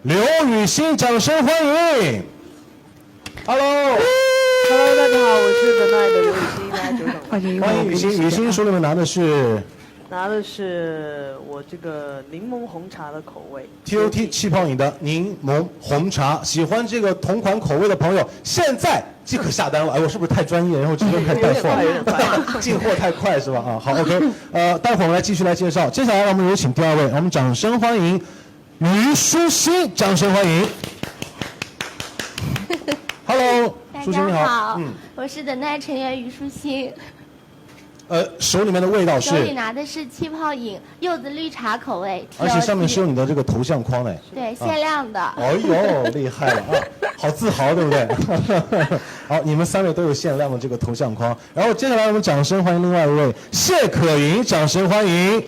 刘雨欣，掌声欢迎。Hello， 大家好，我是The Night 的刘雨欣，大家久等了。欢迎雨欣。雨欣手里面拿的是我这个柠檬红茶的口味 TOT 气泡饮的柠檬红茶，喜欢这个同款口味的朋友，现在即可下单了。哎，我是不是太专业，然后直接开始带货了？进货太快是吧？啊，好 ，OK， 待会儿我们来继续来介绍。接下来我们有请第二位，我们掌声欢迎于舒心，掌声欢迎。Hello， 舒心你好。我是The Night 成员于舒心。手里面的味道是？手里拿的是气泡饮柚子绿茶口味，而且上面是有你的这个头像框嘞。对，限量的。哎呦，厉害了啊！好自豪，对不对？好，你们3位都有限量的这个头像框。然后接下来我们掌声欢迎另外一位谢可寅，掌声欢迎。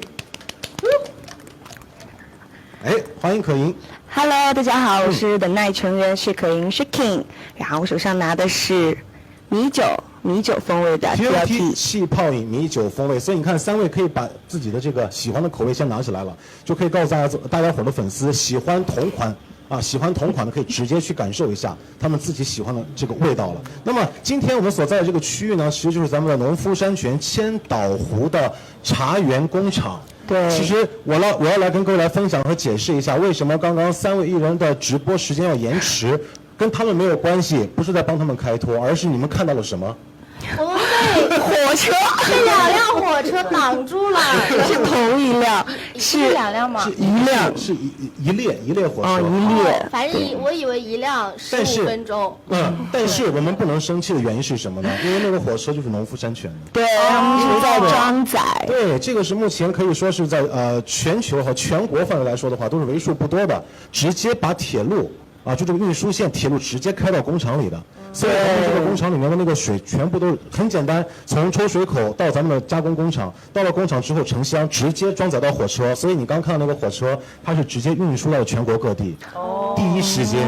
哎，欢迎可寅。Hello， 大家好，我是 The Night 成员谢可寅 King， 然后我手上拿的是米酒风味的 TOT 气泡饮米酒风味，所以你看3位可以把自己的这个喜欢的口味先拿起来了，就可以告诉大家伙的粉丝，喜欢同款的可以直接去感受一下他们自己喜欢的这个味道了。那么今天我们所在的这个区域呢，其实就是咱们的农夫山泉千岛湖的茶园工厂。对，其实我要来跟各位来分享和解释一下，为什么刚刚3位艺人的直播时间要延迟，跟他们没有关系，不是在帮他们开脱，而是你们看到了什么？我们被火车被2辆火车挡住了。是同一辆，是2辆吗？是一辆，是一列火车。一列。反正我以为一辆15分钟。但是我们不能生气的原因是什么呢？因为那个火车就是农夫山泉的。对，他们是在装载。对，这个是目前可以说是在全球和全国范围来说的话，都是为数不多的直接把铁路就这个运输线铁路直接开到工厂里的。所以咱们这个工厂里面的那个水全部都很简单，从抽水口到咱们的加工工厂，到了工厂之后成箱，直接装载到火车。所以你刚看到那个火车，它是直接运输到全国各地，第一时间。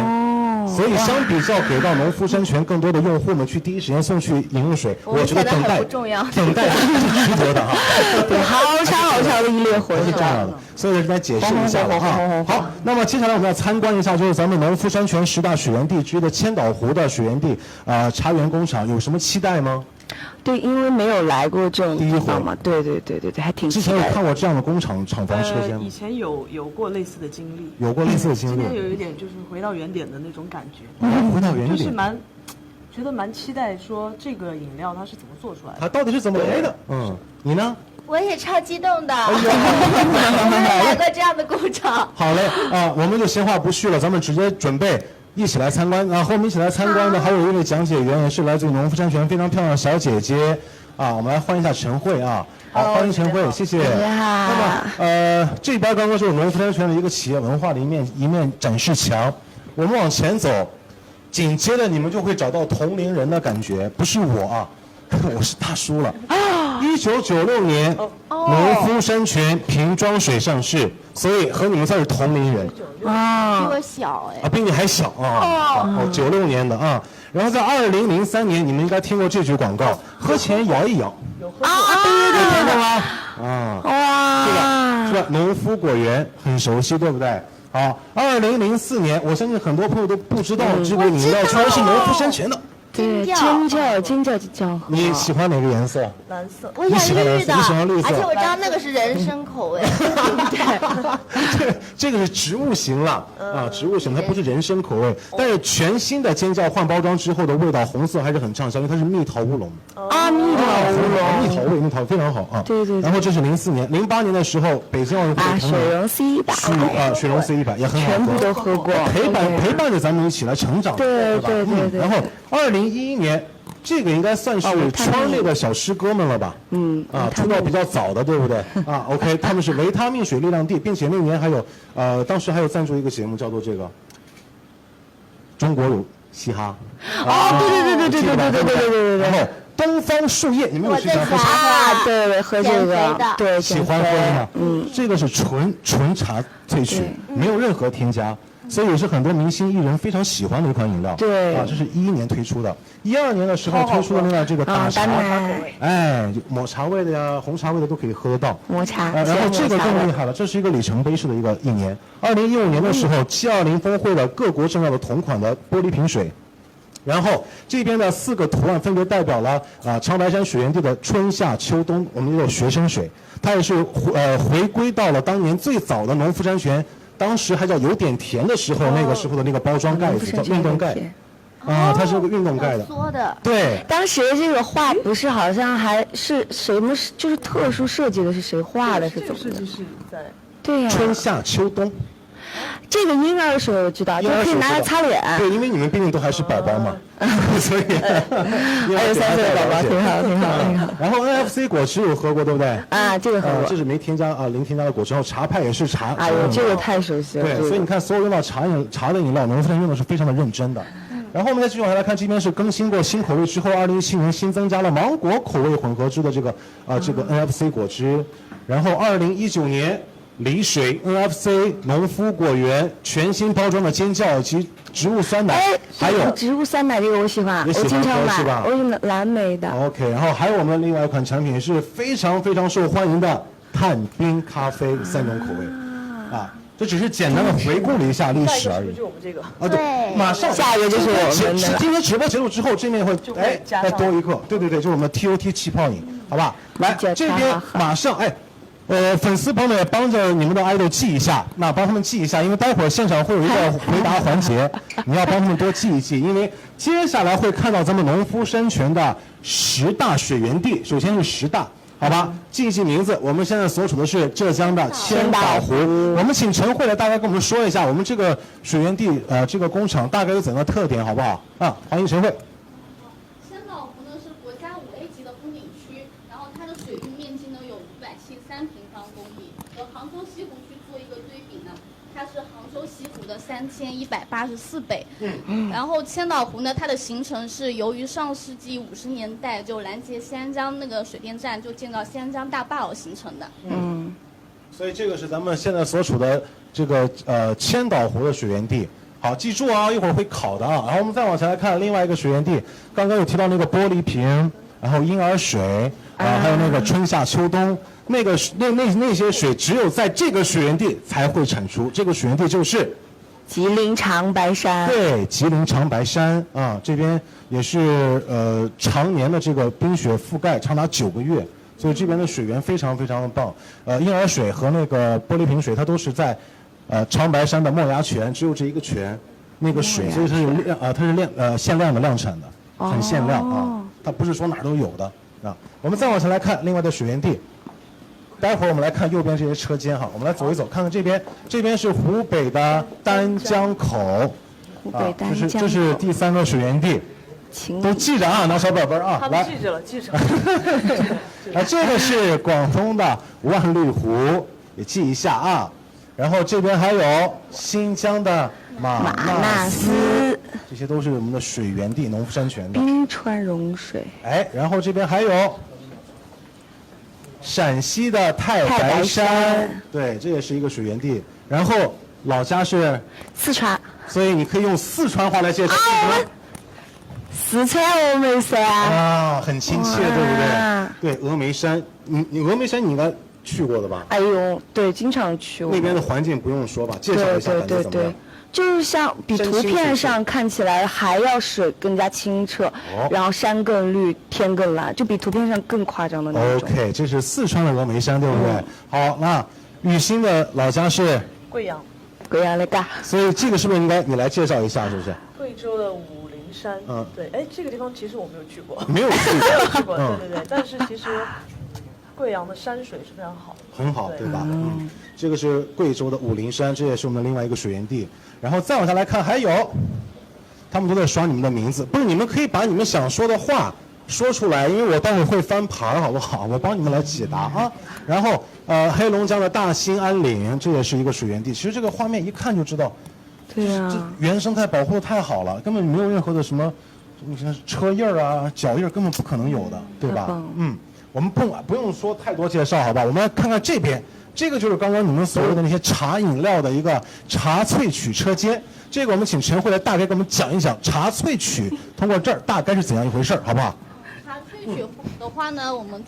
所以相比较给到农夫山泉更多的用户们去第一时间送去饮用水，我觉得等待是值得的哈。对，好长的一列火车。是这样的，所以来解释一下了哈。好，那么接下来我们要参观一下，就是咱们农夫山泉10大水源地之一的千岛湖的水源地茶园工厂，有什么期待吗？对，因为没有来过这种地方嘛，对，还挺期待的。之前有看过这样的工厂厂房车间吗？以前有过类似的经历。有过类似的经历。今天有一点就是回到原点的那种感觉。回到原点。就是觉得蛮期待说这个饮料它是怎么做出来的。它到底是怎么来的？你呢？我也超激动的。我没有来过这样的工厂。好嘞我们就闲话不续了，咱们直接准备。一起来参观和我们一起来参观的还有一位讲解员，也是来自于农夫山泉非常漂亮的小姐姐我们来欢迎一下陈慧好，欢迎陈慧，谢谢。那么这边刚刚就是农夫山泉的一个企业文化的一面展示墙，我们往前走，紧接着你们就会找到同龄人的感觉，不是我我是大叔了。1996年农夫山泉瓶装水上市，所以和你们算是同龄人。比我小比你还小96年的然后在2003年，你们应该听过这句广告：喝前摇一摇。对，听过吗？哇，是吧？农夫果园很熟悉，对不对？好，2004年，我相信很多朋友都不知道这个饮料居然是农夫山泉的。对，尖叫。你喜欢哪个颜色？蓝色。我喜欢绿的。你喜欢绿色？而且我知道那个是人参口味。这个是植物型了植物型，它不是人参口味。但是全新的尖叫换包装之后的味道，红色还是很畅销，因为它是蜜桃乌龙。蜜桃味非常好对。然后这是04年，08年的时候，北京奥运会水溶 C100，水溶 C100也很好喝，全部都喝过，陪伴着咱们一起来成长。对。然后2011年，这个应该算是圈内的小师哥们了吧？出道比较早的，对不对？OK， 他们是维他命水力量地，并且那年还有当时还有赞助一个节目，叫做这个中国有嘻哈。对。然后东方树叶，你们有时间喝茶？对，喝这个，对，喜欢喝吗？这个是纯茶萃取，没有任何添加。所以也是很多明星艺人非常喜欢的一款饮料。对啊，这是2011年推出的，2012年的时候推出的另外这个大茶，哎，抹茶味的呀，红茶味的都可以喝得到。抹茶，然后这个更厉害了，这是一个里程碑式的一年。2015年的时候，G20峰会的各国政要的同款的玻璃瓶水。然后这边的4个图案分别代表了长白山水源地的春夏秋冬，我们也有学生水，它也是回归到了当年最早的农夫山泉，当时还叫有点甜的时候，那个时候的那个包装盖子叫运动盖，它是个运动盖的，缩的。对。当时这个画不是好像还是什么，就是特殊设计的，是谁画的？是怎么的？设计是在对呀。春夏秋冬。这个婴儿水我知道，就可以拿来擦脸。对，因为你们毕竟都还是宝宝嘛，所以还有3岁的宝宝，挺好，挺好，挺好。然后 NFC 果汁有喝过，对不对？啊，这个喝过。这是没添加零添加的果汁，然后茶派也是茶。哎呦，这个太熟悉了。对，所以你看，所有用到茶的饮料，农夫山用的是非常的认真的。然后我们再继续往下来看，这边是更新过新口味之后，2017年新增加了芒果口味混合汁的这个NFC 果汁，然后2019年。梨水、NFC、农夫果园全新包装的尖叫以及植物酸奶，还有植物酸奶这个我喜欢，我经常买，我是蓝莓的。OK， 然后还有我们的另外一款产品是非常非常受欢迎的碳冰咖啡3种口味，这只是简单的回顾了一下历史而已。就我们这个对，马上下一个就是我们的。今天直播结束之后，这面会再多一个，对，就是我们的 TOT 气泡饮，好吧？来，这边马上粉丝朋友们也帮着你们的idol记一下，那帮他们记一下，因为待会儿现场会有一个回答环节，你要帮他们多记一记，因为接下来会看到咱们农夫山泉的10大水源地，首先是10大，好吧？记一记名字。我们现在所处的是浙江的千岛湖，我们请陈慧来大概跟我们说一下，我们这个水源地这个工厂大概有怎样的特点，好不好？欢迎陈慧。千岛湖呢是国家5A 级的风景区，然后它的水域面积呢有573平方公里，和杭州西湖区做一个对比呢，它是杭州西湖的3184倍。然后千岛湖呢，它的形成是由于上世纪50年代就拦截西安江那个水电站就建造西安江大坝而形成的。所以这个是咱们现在所处的这个千岛湖的水源地。好，记住啊，一会儿会考的啊。然后我们再往前来看另外一个水源地，刚刚有提到那个玻璃瓶，然后婴儿水还有那个春夏秋冬，那些水只有在这个水源地才会产出。这个水源地就是吉林长白山。对，吉林长白山这边也是常年的这个冰雪覆盖长达9个月，所以这边的水源非常非常的棒。婴儿水和那个玻璃瓶水它都是在长白山的墨崖泉，只有这一个泉，那个水，所以它是限量的量产的，很限量它不是说哪儿都有的我们再往前来看另外的水源地，待会儿我们来看右边这些车间我们来走一走，看看这边是湖北的丹江口，湖北丹江口，这是第3个水源地，都记着拿小本本他们记着了，记着了。这个是广东的万绿湖，也记一下然后这边还有新疆的马纳斯，这些都是我们的水源地，农夫山泉的冰川融水。然后这边还有陕西的太白山，对，这也是一个水源地。然后老家是四川，所以你可以用四川话来介绍。四川峨眉山很亲切，对不对？对，峨眉山，你峨眉山你应该去过的吧？哎呦，对，经常去过。那边的环境不用说吧，介绍一下感觉怎么样？就是像比图片上看起来还要水更加清澈，然后山更绿，天更蓝，就比图片上更夸张的那种。OK， 这是四川的峨眉山，对不对？好，那雨欣的老家是贵阳，贵阳那个。所以这个是不是应该你来介绍一下，是不是？贵州的武陵山，对，这个地方其实我没有去过，没有去过，对，但是其实贵阳的山水是非常好的，很好，对吧？这个是贵州的武陵山，这也是我们的另外一个水源地。然后再往下来看，还有，他们都在刷你们的名字，不是，你们可以把你们想说的话说出来，因为我待会儿会翻牌，好不好？我帮你们来解答然后黑龙江的大兴安岭，这也是一个水源地。其实这个画面一看就知道，对呀，这原生态保护的太好了，根本没有任何的什么，你看车印脚印根本不可能有的，对吧？我们不用说太多介绍，好吧？我们来看看这边。这个就是刚刚你们所谓的那些茶饮料的一个茶萃取车间。这个我们请陈慧来大概给我们讲一讲茶萃取，通过这儿大概是怎样一回事，好不好？茶萃取的话呢，我们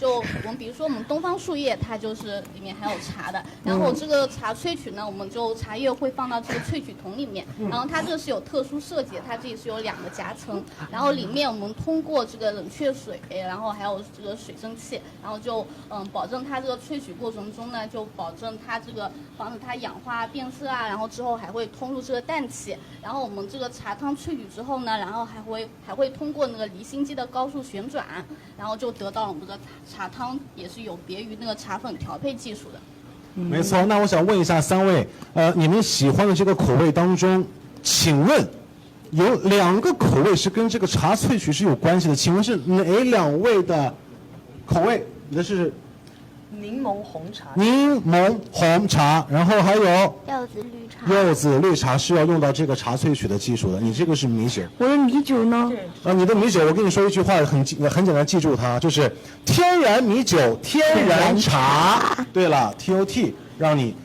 比如说我们东方树叶，它就是里面含有茶的，然后这个茶萃取呢，我们就茶叶会放到这个萃取桶里面，然后它这是有特殊设计的，它这里是有2个夹层，然后里面我们通过这个冷却水，然后还有这个水蒸气，然后就保证它这个萃取过程中呢，就保证它这个防止它氧化变色啊，然后之后还会通入这个氮气，然后我们这个茶汤萃取之后呢，然后还会通过那个离心机的高速旋转，然后就得到了我们的茶汤，也是有别于那个茶粉调配技术的。没错，那我想问一下3位，你们喜欢的这个口味当中，请问有2个口味是跟这个茶萃取是有关系的，请问是哪2位的口味？你的是柠檬红茶。柠檬红茶，然后还有柚子绿茶。柚子绿茶是要用到这个茶萃取的技术的，你这个是米酒。我的米酒呢？你的米酒，我跟你说一句话，很简单，记住它，就是天然米酒，天然茶。对了 ，TOT， 让你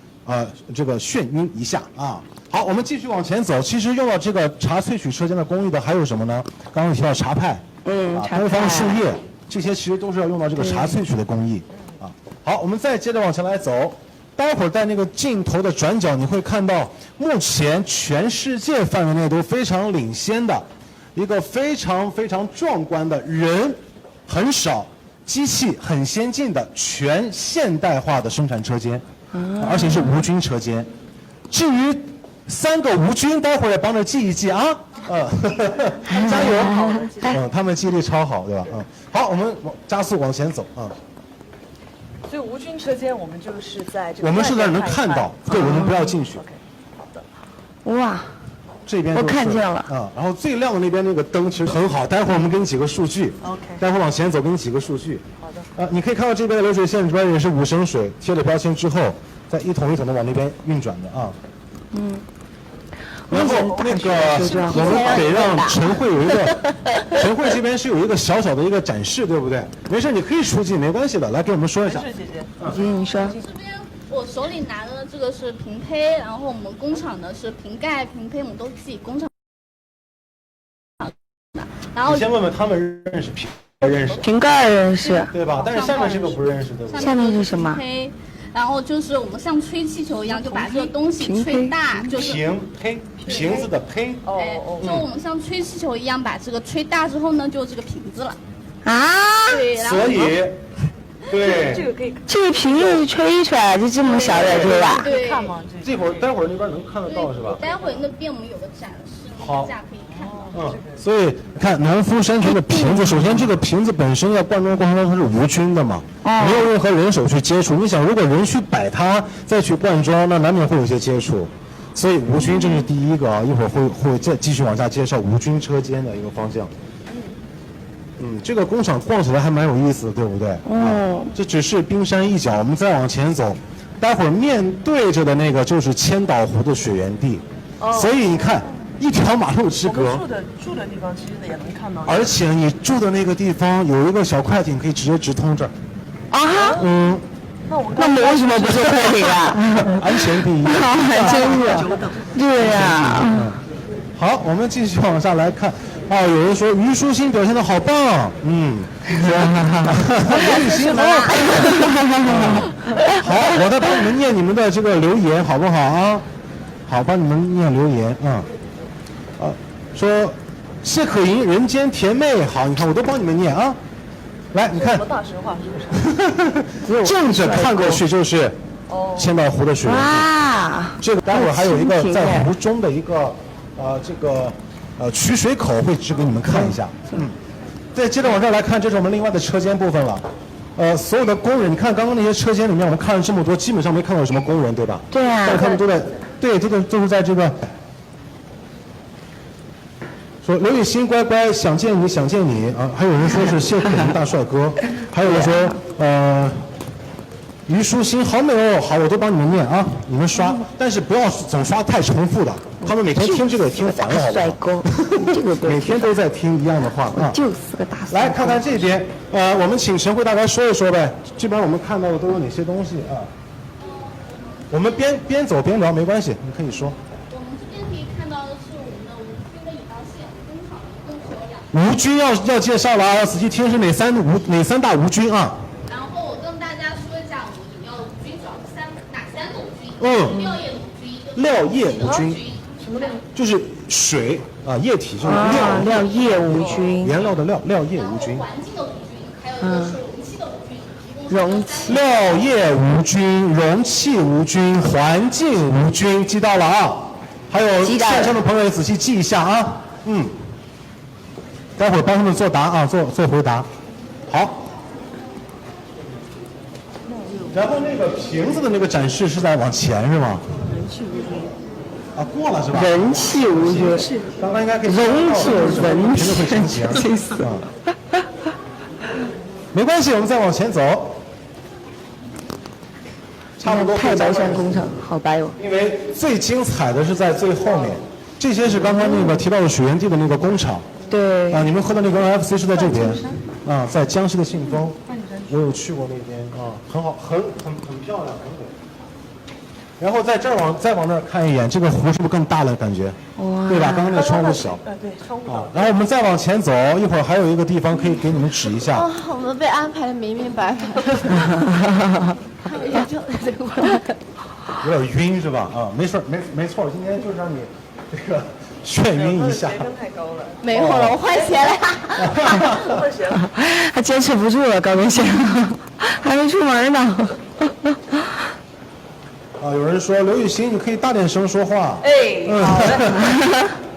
这个眩晕一下啊。好，我们继续往前走。其实用到这个茶萃取车间的工艺的还有什么呢？刚刚提到茶派，东方树叶，这些其实都是要用到这个茶萃取的工艺啊。好，我们再接着往前来走。待会儿在那个镜头的转角，你会看到目前全世界范围内都非常领先的一个非常非常壮观的人很少、机器很先进的全现代化的生产车间，而且是无菌车间。至于3个无菌，待会儿也帮着记一记啊，加油！他们记忆力超好，对吧？好，我们加速往前走啊。所以无菌车间我们就是在这个。我们是在能看到，对，我们不要进去。OK， 好的。哇，这边我看见了然后最亮的那边那个灯其实很好，待会儿我们给你几个数据。OK。待会儿往前走，给你几个数据。好的。你可以看到这边的流水线里边也是5升水，贴了标签之后，再一桶一桶的往那边运转的啊。然后那个我们得让陈慧有一个，陈慧这边是有一个小小的一个展示，对不对？没事，你可以出镜，没关系的。来给我们说一下。是姐姐。姐你说。这边我手里拿的这个是瓶胚，然后我们工厂的是瓶盖、瓶胚，我们都自己工厂的。然后你先问问他们认识瓶盖认识，对吧？但是下面这个不认识，对不对？下面是什么？然后就是我们像吹气球一样，就把这个东西吹大，就是瓶子的胚。就我们像吹气球一样把这个吹大之后呢，就这个瓶子了。啊？对，然后所以，对，这个可以这个瓶子吹出来就这么小的，对吧？对。看吗？待会儿那边能看得到是吧？待会那边我们有个展示，大家可以看。所以你看农夫山泉的瓶子，首先这个瓶子本身在灌装过程中它是无菌的嘛，没有任何人手去接触。你想，如果人去摆它再去灌装，那难免会有一些接触。所以无菌这是第一个啊，一会儿会再继续往下介绍无菌车间的一个方向。这个工厂逛起来还蛮有意思的，对不对？这只是冰山一角，我们再往前走，待会儿面对着的那个就是千岛湖的水源地，所以你看。1条马路之隔，我们住的地方其实也能看到。而且你住的那个地方有一个小快艇可以直接直通这儿。那我们为什么不坐快艇啊？安全第一。还真是。对呀。好，我们继续往下来看。有人说虞书欣表现的好棒。刘雨欣好。好，我再帮你们念你们的这个留言，好不好啊？好，帮你们念留言说谢可寅人间甜妹，好，你看我都帮你们念啊。来，你看。什么大实话是不是？正着看过去就是千岛湖的水源地。这个待会儿还有一个在湖中的一个取水口会指给你们看一下。再接着往这儿来看，这是我们另外的车间部分了。所有的工人，你看刚刚那些车间里面，我们看了这么多，基本上没看到有什么工人，对吧？对啊。但是他们都在，对，都是在这个。说刘雨欣乖乖，想见你，想见你啊！还有人说是谢可寅大帅哥，还有人说虞书欣好美哦，好，我都帮你们念啊，你们刷，但是不要总刷太重复的，他们每天听这个也听烦了，好不好？每天都在听一样的话啊。就是个大帅哥。来看看这边，我们请陈慧大概说一说呗，这边我们看到的都有哪些东西啊？我们边走边聊没关系，你可以说。我们这边可以看到的是我们的无菌的引导线，工厂一共是有2。无菌要介绍了啊，要仔细听是哪三大无菌啊？然后我跟大家说一下，我们要的无菌主要是哪3个无菌？嗯，料液无菌、料液无菌，什么料？就是水啊，液体就是料液无菌，原料的料液无菌。环境的无菌，还有一个是容器的无菌，容器料液无菌，容器无菌，环境无菌，记到了啊。还有线上的朋友也仔细记一下啊。嗯，待会儿帮他们作答啊，做回答。好。然后那个瓶子的那个展示是在往前是吗？人气无菌。啊，过了是吧？人气无菌，刚刚应该可以。容器人瓶子会成型。气死了。没关系，我们再往前走。差不多。太白山工厂，好白哦。因为最精彩的是在最后面，这些是刚刚那个提到的水源地的那个工厂。对。啊，你们喝的那个 NFC 是在这边，啊，在江西的信丰，我有去过那边啊，很好，很漂亮，很美。然后在这儿再往那儿看一眼，这个湖是不是更大了感觉？对吧？刚刚那个窗户小。对，窗户啊。然后我们再往前走，一会儿还有一个地方可以给你们指一下。哦，我们被安排的明明白白。有点晕是吧？啊，没事，没错，今天就是让你这个眩晕一下。水分太高了。没有了，我换鞋了。换鞋了。他坚持不住了，高跟鞋，还没出门呢。啊，有人说刘雨欣，你可以大点声说话。哎，好的。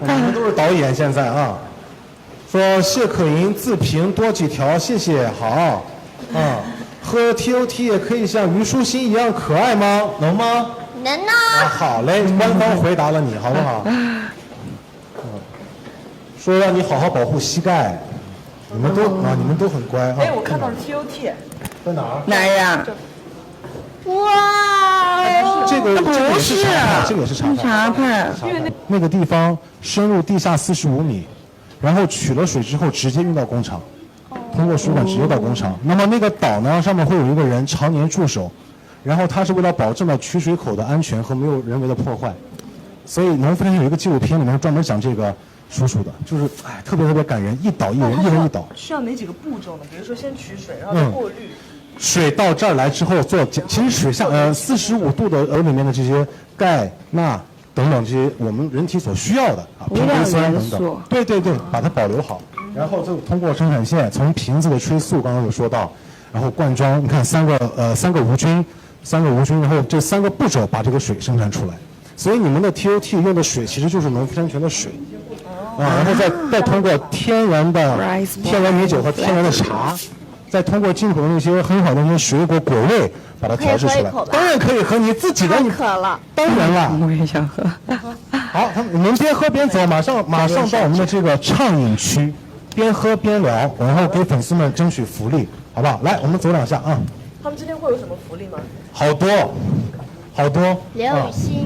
你们都是导演现在啊。说谢可寅自评多几条，谢谢，好。啊，喝 TOT 也可以像虞书欣一样可爱吗？能吗？能呢。啊，好嘞，官方回答了你，好不好？说让你好好保护膝盖。你们都很乖啊。哎，我看到了 TOT。在哪儿？哪儿呀？哇，这个也是茶派，这个也是茶派。那个地方深入地下45米，然后取了水之后直接运到工厂，通过水管直接到工厂。那么那个岛呢，上面会有一个人常年驻守，然后他是为了保证了取水口的安全和没有人为的破坏。所以农夫山有一个纪录片里面专门讲这个叔叔的，就是特别感人，一人一岛。需要哪几个步骤呢？比如说先取水，然后再过滤。水到这儿来之后其实水下45度的里面的这些钙、钠等等这些我们人体所需要的啊，瓶氨酸等等，对，把它保留好，然后就通过生产线从瓶子的催速刚刚有说到，然后灌装，你看三个无菌，然后这3个步骤把这个水生产出来，所以你们的 TOT 用的水其实就是农夫山泉的水。啊，然后再通过天然米酒和天然的茶。再通过进口的那些很好的那些水果果味，把它调制出来。当然可以喝，你自己的。渴了。当然了。我也想喝。好，我们边喝边走，马上到我们的这个畅饮区，边喝边聊，然后给粉丝们争取福利，好不好？来，我们走2下啊。他们今天会有什么福利吗？好多。刘雨欣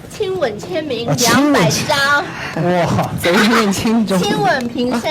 亲吻签名200张。哇，贼年轻中。亲吻平生。